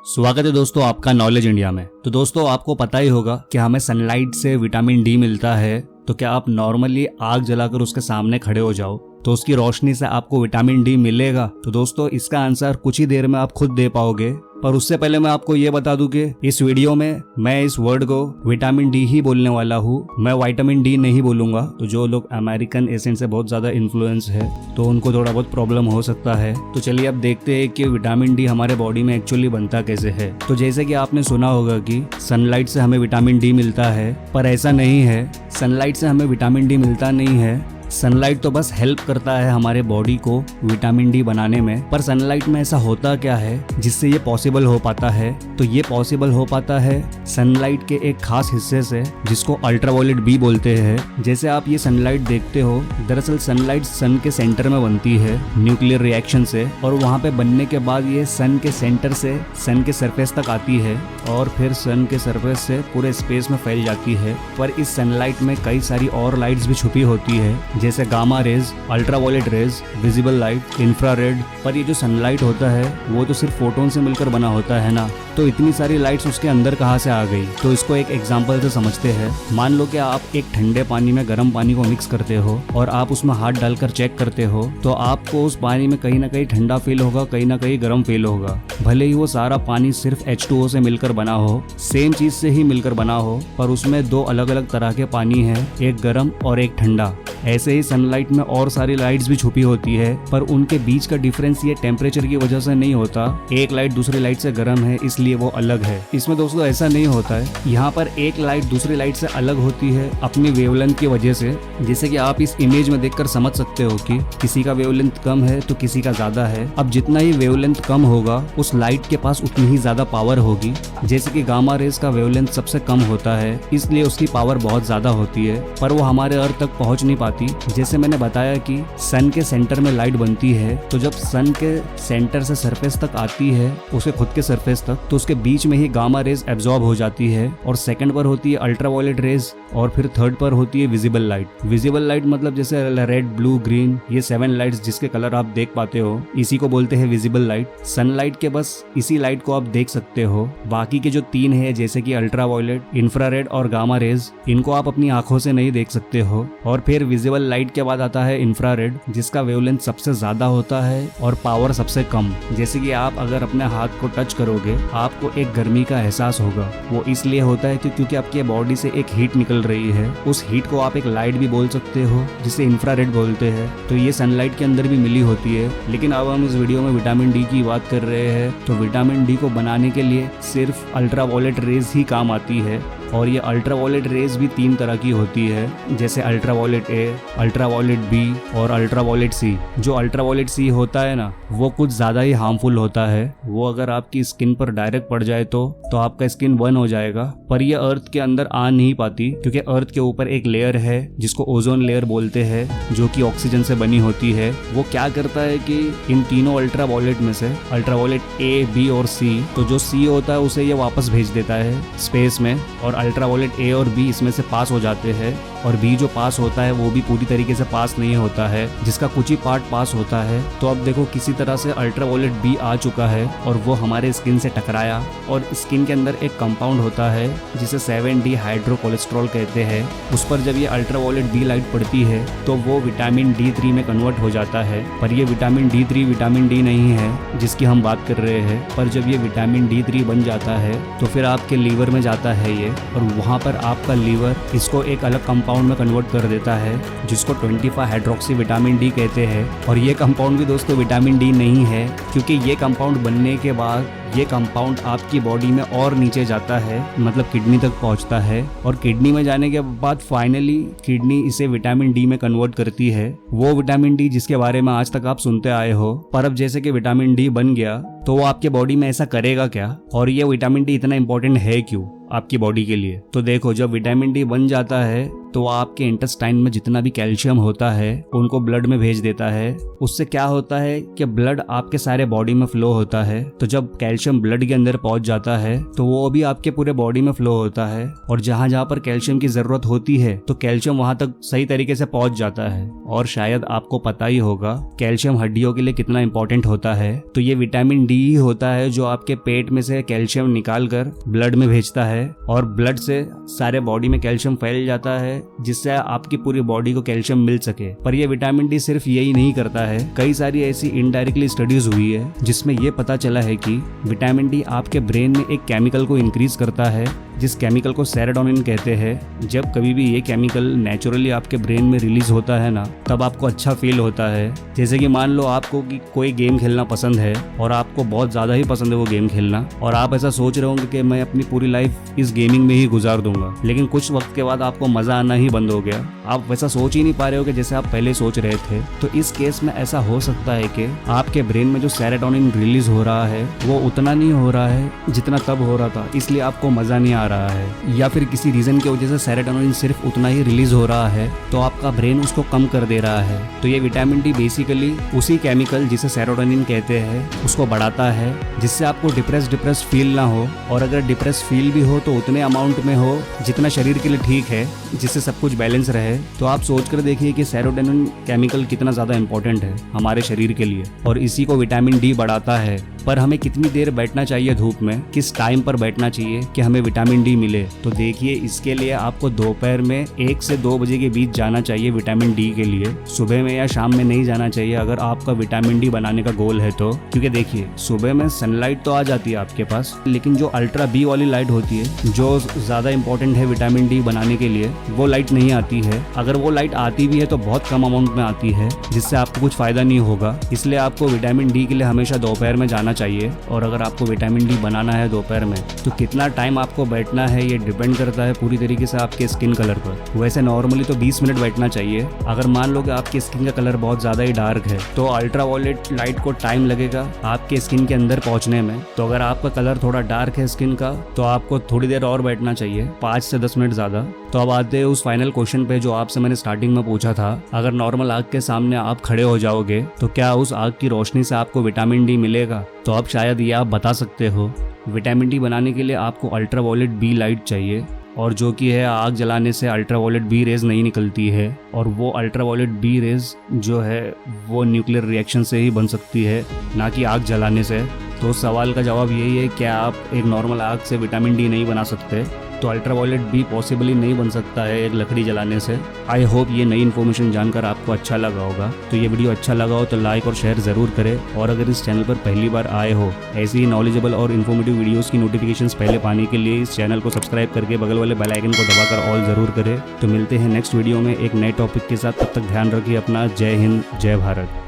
स्वागत है दोस्तों आपका नॉलेज इंडिया में। तो दोस्तों आपको पता ही होगा कि हमें सनलाइट से विटामिन डी मिलता है। तो क्या आप नॉर्मली आग जलाकर उसके सामने खड़े हो जाओ तो उसकी रोशनी से आपको विटामिन डी मिलेगा? तो दोस्तों इसका आंसर कुछ ही देर में आप खुद दे पाओगे। पर उससे पहले मैं आपको ये बता दूं कि इस वीडियो में मैं इस वर्ड को विटामिन डी ही बोलने वाला हूँ, मैं विटामिन डी नहीं बोलूंगा। तो जो लोग अमेरिकन एसेंट से बहुत ज्यादा इन्फ्लुएंस है तो उनको थोड़ा बहुत प्रॉब्लम हो सकता है। तो चलिए अब देखते हैं कि विटामिन डी हमारे बॉडी में एक्चुअली बनता कैसे है। तो जैसे कि आपने सुना होगा कि सनलाइट से हमें विटामिन डी मिलता है, पर ऐसा नहीं है। सनलाइट से हमें विटामिन डी मिलता नहीं है। सनलाइट तो बस हेल्प करता है हमारे बॉडी को विटामिन डी बनाने में। पर सनलाइट में ऐसा होता क्या है जिससे ये पॉसिबल हो पाता है? तो ये पॉसिबल हो पाता है सनलाइट के एक खास हिस्से से जिसको अल्ट्रावायलेट बी बोलते हैं। जैसे आप ये सनलाइट देखते हो, दरअसल सनलाइट सन के सेंटर में बनती है न्यूक्लियर रिएक्शन से, और वहाँ पे बनने के बाद ये सन के सेंटर से सन के सरफेस तक आती है और फिर सन के सरफेस से पूरे स्पेस में फैल जाती है। पर इस सनलाइट में कई सारी और लाइट्स भी छुपी होती है, जैसे gamma rays, ultraviolet rays, visible light, infrared. पर ये जो सनलाइट होता है वो तो सिर्फ फोटोन से मिलकर बना होता है ना, तो इतनी सारी लाइट्स उसके अंदर कहाँ से आ गई? तो इसको एक एग्जांपल से समझते हैं। मान लो कि आप एक ठंडे पानी में गर्म पानी को मिक्स करते हो और आप उसमें हाथ डालकर चेक करते हो, तो आपको उस पानी में कहीं ना कहीं ठंडा फील होगा, कहीं ना कहीं गर्म फील होगा। भले ही वो सारा पानी सिर्फ H2O से मिलकर बना हो, सेम चीज से ही मिलकर बना हो, पर उसमें दो अलग अलग तरह के पानी है, एक गर्म और एक ठंडा। ऐसे ही सनलाइट में और सारी लाइट्स भी छुपी होती है, पर उनके बीच का डिफरेंस ये टेम्परेचर की वजह से नहीं होता। एक लाइट दूसरी लाइट से गर्म है इसलिए वो अलग है। इसमें दोस्तों ऐसा नहीं होता है। यहाँ पर एक लाइट दूसरी लाइट से अलग होती है अपनी वेवलेंथ की वजह से। जैसे कि आप इस इमेज में देखकर समझ सकते हो कि किसी का वेवलेंथ कम है तो किसी का ज्यादा है। अब जितना ही वेवलेंथ कम होगा उस लाइट के पास उतनी ही ज्यादा पावर होगी। जैसे कि गामा रेज का वेवलेंथ सबसे कम होता है इसलिए उसकी पावर बहुत ज्यादा होती है, पर वो हमारे अर्थ तक पहुंच नहीं पाती। जैसे मैंने बताया कि सन के सेंटर में लाइट बनती है, तो जब सन के सेंटर से सरफेस तक आती है, उसके खुद के सरफेस तक, तो उसके बीच में ही गामा रेज एब्जॉर्ब हो जाती है। और सेकंड पर होती है अल्ट्रावायलेट रेज और फिर थर्ड पर होती है विजिबल लाइट। विजिबल लाइट मतलब जैसे रेड, ब्लू, ग्रीन, ये 7 लाइट्स जिसके कलर आप देख पाते हो, इसी को बोलते हैं विजिबल लाइट। सनलाइट के बस इसी लाइट को आप देख सकते हो। बाकी के जो 3 है जैसे कि अल्ट्रावायलेट, इंफ्रारेड और गामा रेज, इनको आप अपनी आंखों से नहीं देख सकते हो। और फिर विजिबल लाइट के बाद आता है इंफ्रारेड, जिसका वेवलेंथ सबसे ज्यादा होता है और पावर सबसे कम। जैसे कि आप अगर अपने हाथ को टच करोगे आपको एक गर्मी का एहसास होगा। वो इसलिए होता है क्योंकि आपकी बॉडी से एक हीट निकल रही है। उस हीट को आप एक लाइट भी बोल सकते हो जिसे इंफ्रारेड बोलते हैं। तो ये सनलाइट के अंदर भी मिली होती है। लेकिन अब हम इस वीडियो में विटामिन डी की बात कर रहे हैं, तो विटामिन डी को बनाने के लिए सिर्फ अल्ट्रावायलेट रेज ही काम आती है। और ये अल्ट्रावायलेट रेज भी 3 तरह की होती है, जैसे अल्ट्रावायलेट ए, अल्ट्रावायलेट बी और अल्ट्रावायलेट सी। जो अल्ट्रावायलेट सी होता है ना, वो कुछ ज्यादा ही हार्मफुल होता है। वो अगर आपकी स्किन पर डायरेक्ट पड़ जाए तो आपका स्किन बर्न हो जाएगा। पर ये अर्थ के अंदर आ नहीं पाती क्योंकि अर्थ के ऊपर एक लेयर है जिसको ओजोन लेयर बोलते हैं, जो कि ऑक्सीजन से बनी होती है। वो क्या करता है कि इन तीनों अल्ट्रावायलेट में से अल्ट्रावायलेट ए, बी और सी, तो जो सी होता है उसे ये वापस भेज देता है स्पेस में, और अल्ट्रावायलेट ए और बी इसमें से पास हो जाते हैं। और बी जो पास होता है वो भी पूरी तरीके से पास नहीं होता है, जिसका कुछ ही पार्ट पास होता है। तो अब देखो किसी तरह से अल्ट्रावायलेट बी आ चुका है और वो हमारे स्किन से टकराया, और स्किन के अंदर एक कंपाउंड होता है जिसे 7D हाइड्रोकोलेस्ट्रॉल कहते हैं। उस पर जब ये अल्ट्रावायलेट बी लाइट पड़ती है तो वो विटामिन D3 में कन्वर्ट हो जाता है। पर ये विटामिन D3 विटामिन डी नहीं है जिसकी हम बात कर रहे हैं। पर जब ये विटामिन D3 बन जाता है तो फिर आपके लीवर में जाता है ये, और वहाँ पर आपका लीवर इसको एक अलग कंपाउंड में कन्वर्ट कर देता है जिसको 25 हाइड्रोक्सी विटामिन डी कहते हैं। और ये कंपाउंड भी दोस्तों विटामिन डी नहीं है, क्योंकि ये कंपाउंड बनने के बाद ये कंपाउंड आपकी बॉडी में और नीचे जाता है, मतलब किडनी तक पहुंचता है। और किडनी में जाने के बाद फाइनली किडनी इसे विटामिन डी में कन्वर्ट करती है, वो विटामिन डी जिसके बारे में आज तक आप सुनते आए हो। पर अब जैसे कि विटामिन डी बन गया तो वो आपके बॉडी में ऐसा करेगा क्या, और ये विटामिन डी इतना इंपॉर्टेंट है क्यों आपकी बॉडी के लिए? तो देखो, जब विटामिन डी बन जाता है तो आपके इंटेस्टाइन में जितना भी कैल्शियम होता है उनको ब्लड में भेज देता है। उससे क्या होता है कि ब्लड आपके सारे बॉडी में फ्लो होता है। तो जब कैल्शियम कैल्शियम ब्लड के अंदर पहुंच जाता है तो वो भी आपके पूरे बॉडी में फ्लो होता है, और जहां जहां पर कैल्शियम की जरूरत होती है तो कैल्शियम वहां तक सही तरीके से पहुंच जाता है। और शायद आपको पता ही होगा कैल्शियम हड्डियों के लिए कितना इंपॉर्टेंट होता है। तो ये विटामिन डी ही होता है जो आपके पेट में से कैल्शियम निकाल कर ब्लड में भेजता है, और ब्लड से सारे बॉडी में कैल्शियम फैल जाता है जिससे आपकी पूरी बॉडी को कैल्शियम मिल सके। पर ये विटामिन डी सिर्फ यही नहीं करता है, कई सारी ऐसी इनडायरेक्टली स्टडीज हुई है जिसमें ये पता चला है कि विटामिन डी आपके ब्रेन में एक केमिकल को इंक्रीज करता है जिस केमिकल को सेरोटोनिन कहते हैं। जब कभी भी ये केमिकल नेचुरली आपके ब्रेन में रिलीज होता है ना, तब आपको अच्छा फील होता है। जैसे कि मान लो आपको कि कोई गेम खेलना पसंद है और आपको बहुत ज़्यादा ही पसंद है वो गेम खेलना, और आप ऐसा सोच रहे होंगे कि मैं अपनी पूरी लाइफ इस गेमिंग में ही गुजार दूंगा, लेकिन कुछ वक्त के बाद आपको मज़ा आना ही बंद हो गया, आप वैसा सोच ही नहीं पा रहे हो कि जैसे आप पहले सोच रहे थे। तो इस केस में ऐसा हो सकता है कि आपके ब्रेन में जो सेरोटोनिन रिलीज हो रहा है वो उतना नहीं हो रहा है जितना तब हो रहा था, इसलिए आपको मज़ा नहीं आ रहा है, या फिर किसी रीजन की वजह से सेरोटोनिन सिर्फ उतना ही रिलीज हो रहा है तो आपका ब्रेन उसको कम कर दे रहा है। तो ये विटामिन डी बेसिकली उसी केमिकल जिसे सेरोटोनिन कहते हैं उसको बढ़ाता है, जिससे आपको डिप्रेस फील ना हो, और अगर डिप्रेस फील भी हो तो उतने अमाउंट में हो जितना शरीर के लिए ठीक है, जिससे सब कुछ बैलेंस रहे। तो आप सोच कर देखिए कि सेरोटोनिन केमिकल कितना ज़्यादा इंपॉर्टेंट है हमारे शरीर के लिए, और इसी को विटामिन डी बढ़ाता है। पर हमें कितनी देर बैठना चाहिए धूप में, किस टाइम पर बैठना चाहिए कि हमें विटामिन डी मिले? तो देखिए, इसके लिए आपको दोपहर में 1 से 2 बजे के बीच जाना चाहिए विटामिन डी के लिए। सुबह में या शाम में नहीं जाना चाहिए अगर आपका विटामिन डी बनाने का गोल है तो, क्योंकि देखिए सुबह में सनलाइट तो आ जाती है आपके पास, लेकिन जो अल्ट्रा बी वाली लाइट होती है जो ज़्यादा इंपॉर्टेंट है विटामिन डी बनाने के लिए, वो लाइट नहीं आती है। अगर वो लाइट आती भी है तो बहुत कम अमाउंट में आती है, जिससे आपको कुछ फायदा नहीं होगा। इसलिए आपको विटामिन डी के लिए हमेशा दोपहर में जाना चाहिए। और अगर आपको विटामिन डी बनाना है दोपहर में तो कितना टाइम आपको बैठना है ये डिपेंड करता है पूरी तरीके से आपके स्किन कलर पर। वैसे नॉर्मली तो 20 मिनट बैठना चाहिए। अगर मान लो कि आपकी स्किन का कलर बहुत ज़्यादा ही डार्क है तो अल्ट्रावायलेट लाइट को टाइम लगेगा आपके स्किन के अंदर पहुंचने में। तो अगर आपका कलर थोड़ा डार्क है स्किन का तो आपको थोड़ी देर और बैठना चाहिए, 5 से 10 मिनट ज़्यादा। तो अब आते हैं उस फाइनल क्वेश्चन पे जो आपसे मैंने स्टार्टिंग में पूछा था, अगर नॉर्मल आग के सामने आप खड़े हो जाओगे तो क्या उस आग की रोशनी से आपको विटामिन डी मिलेगा? तो अब शायद ये आप बता सकते हो। विटामिन डी बनाने के लिए आपको अल्ट्रावायलेट बी लाइट चाहिए, और जो कि है आग जलाने से अल्ट्रावायलेट बी रेज नहीं निकलती है, और वो अल्ट्रावायलेट बी रेज जो है वो न्यूक्लियर रिएक्शन से ही बन सकती है, ना कि आग जलाने से। तो सवाल का जवाब यही है, क्या आप एक नॉर्मल आग से विटामिन डी नहीं बना सकते? तो अल्ट्रावायलेट बी पॉसिबली नहीं बन सकता है एक लकड़ी जलाने से। आई होप ये नई इन्फॉर्मेशन जानकर आपको अच्छा लगा होगा। तो ये वीडियो अच्छा लगा हो तो लाइक और शेयर ज़रूर करें, और अगर इस चैनल पर पहली बार आए हो ऐसी ही नॉलेजेबल और इन्फॉर्मेटिव वीडियोस की नोटिफिकेशंस पहले पाने के लिए इस चैनल को सब्सक्राइब करके बगल वाले बेल आइकन को दबाकर ऑल ज़रूर करें। तो मिलते हैं नेक्स्ट वीडियो में एक नए टॉपिक के साथ, तब तक ध्यान रखिए अपना। जय हिंद, जय भारत।